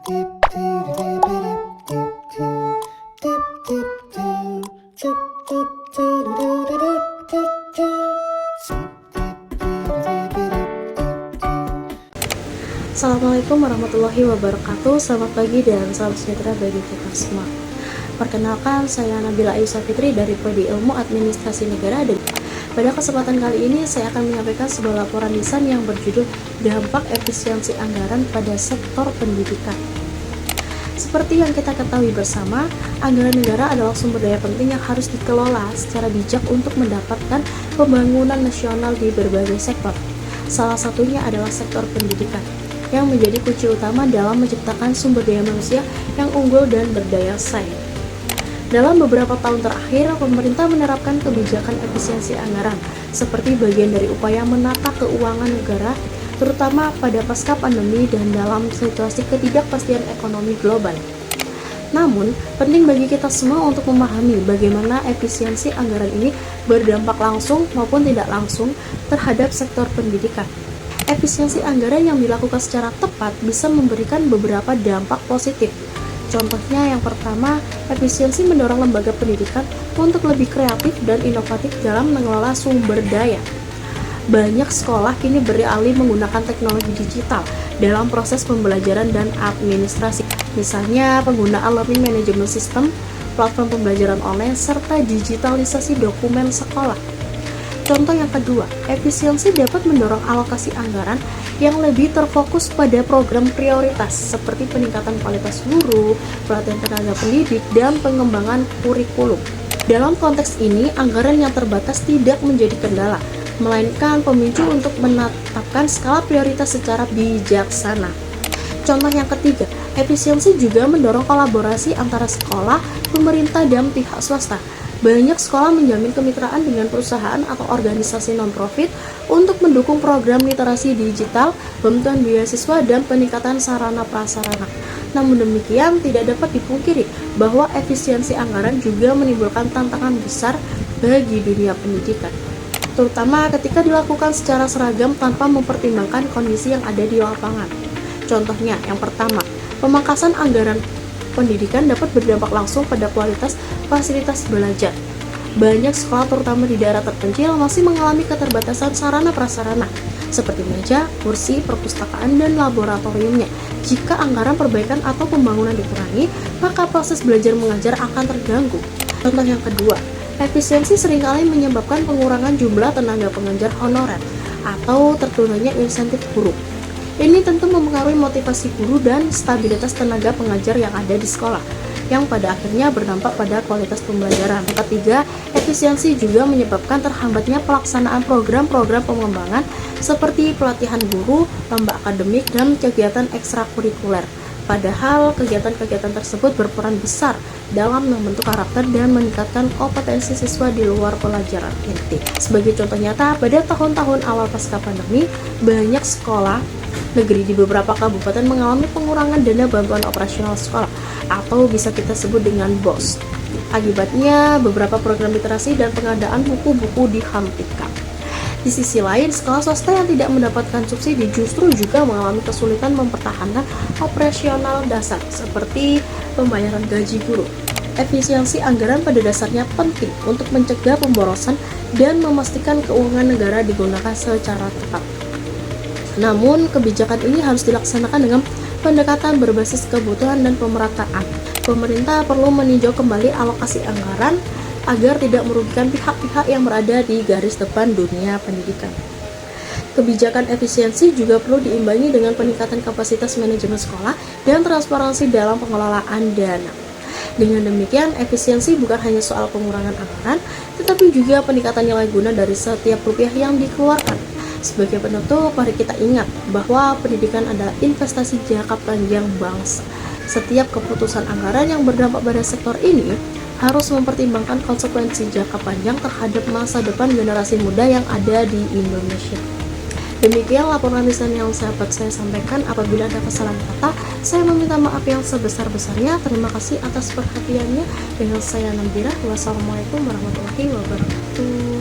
Assalamualaikum warahmatullahi wabarakatuh. Selamat pagi dan salam sejahtera bagi kita semua. Perkenalkan, saya Nabila Ayu Safitri dari Prodi Ilmu Administrasi Negara, dan pada kesempatan kali ini saya akan menyampaikan sebuah laporan lisan yang berjudul Dampak Efisiensi Anggaran pada Sektor Pendidikan. Seperti yang kita ketahui bersama, anggaran negara adalah sumber daya penting yang harus dikelola secara bijak untuk mendapatkan pembangunan nasional di berbagai sektor. Salah satunya adalah sektor pendidikan, yang menjadi kunci utama dalam menciptakan sumber daya manusia yang unggul dan berdaya saing. Dalam beberapa tahun terakhir, pemerintah menerapkan kebijakan efisiensi anggaran seperti bagian dari upaya menata keuangan negara, terutama pada pasca pandemi dan dalam situasi ketidakpastian ekonomi global. Namun, penting bagi kita semua untuk memahami bagaimana efisiensi anggaran ini berdampak langsung maupun tidak langsung terhadap sektor pendidikan. Efisiensi anggaran yang dilakukan secara tepat bisa memberikan beberapa dampak positif. Contohnya yang pertama, efisiensi mendorong lembaga pendidikan untuk lebih kreatif dan inovatif dalam mengelola sumber daya. Banyak sekolah kini beralih menggunakan teknologi digital dalam proses pembelajaran dan administrasi. Misalnya penggunaan learning management system, platform pembelajaran online, serta digitalisasi dokumen sekolah. Contoh yang kedua, efisiensi dapat mendorong alokasi anggaran yang lebih terfokus pada program prioritas seperti peningkatan kualitas guru, pelatihan tenaga pendidik, dan pengembangan kurikulum. Dalam konteks ini, anggaran yang terbatas tidak menjadi kendala, melainkan pemicu untuk menetapkan skala prioritas secara bijaksana. Contoh yang ketiga, efisiensi juga mendorong kolaborasi antara sekolah, pemerintah, dan pihak swasta. Banyak sekolah menjamin kemitraan dengan perusahaan atau organisasi non-profit untuk mendukung program literasi digital, bantuan beasiswa, dan peningkatan sarana prasarana. Namun demikian, tidak dapat dipungkiri bahwa efisiensi anggaran juga menimbulkan tantangan besar bagi dunia pendidikan, terutama ketika dilakukan secara seragam tanpa mempertimbangkan kondisi yang ada di lapangan. Contohnya, yang pertama, pemangkasan anggaran pendidikan dapat berdampak langsung pada kualitas fasilitas belajar. Banyak sekolah, terutama di daerah terpencil, masih mengalami keterbatasan sarana prasarana seperti meja, kursi, perpustakaan, dan laboratoriumnya. Jika anggaran perbaikan atau pembangunan dikurangi, maka proses belajar mengajar akan terganggu. Contoh yang kedua, efisiensi seringkali menyebabkan pengurangan jumlah tenaga pengajar honorer atau tertundanya insentif guru. Ini tentu mempengaruhi motivasi guru dan stabilitas tenaga pengajar yang ada di sekolah, yang pada akhirnya berdampak pada kualitas pembelajaran. Ketiga, efisiensi juga menyebabkan terhambatnya pelaksanaan program-program pengembangan seperti pelatihan guru, lomba akademik, dan kegiatan ekstrakurikuler. Padahal kegiatan-kegiatan tersebut berperan besar dalam membentuk karakter dan meningkatkan kompetensi siswa di luar pelajaran inti. Sebagai contoh nyata, pada tahun-tahun awal pasca pandemi, banyak sekolah negeri di beberapa kabupaten mengalami pengurangan dana bantuan operasional sekolah, atau bisa kita sebut dengan BOS. Akibatnya, beberapa program literasi dan pengadaan buku-buku dihentikan. Di sisi lain, sekolah swasta yang tidak mendapatkan subsidi justru juga mengalami kesulitan mempertahankan operasional dasar, seperti pembayaran gaji guru. Efisiensi anggaran pada dasarnya penting untuk mencegah pemborosan dan memastikan keuangan negara digunakan secara tepat. Namun, kebijakan ini harus dilaksanakan dengan pendekatan berbasis kebutuhan dan pemerataan. Pemerintah perlu meninjau kembali alokasi anggaran agar tidak merugikan pihak-pihak yang berada di garis depan dunia pendidikan. Kebijakan efisiensi juga perlu diimbangi dengan peningkatan kapasitas manajemen sekolah dan transparansi dalam pengelolaan dana. Dengan demikian, efisiensi bukan hanya soal pengurangan anggaran, tetapi juga peningkatan nilai guna dari setiap rupiah yang dikeluarkan. Sebagai penutup, mari kita ingat bahwa pendidikan adalah investasi jangka panjang bangsa. Setiap keputusan anggaran yang berdampak pada sektor ini harus mempertimbangkan konsekuensi jangka panjang terhadap masa depan generasi muda yang ada di Indonesia. Demikian laporan lisan yang dapat saya sampaikan. Apabila ada kesalahan kata, saya meminta maaf yang sebesar-besarnya. Terima kasih atas perhatiannya. Dengan saya Nabila. Wassalamualaikum warahmatullahi wabarakatuh.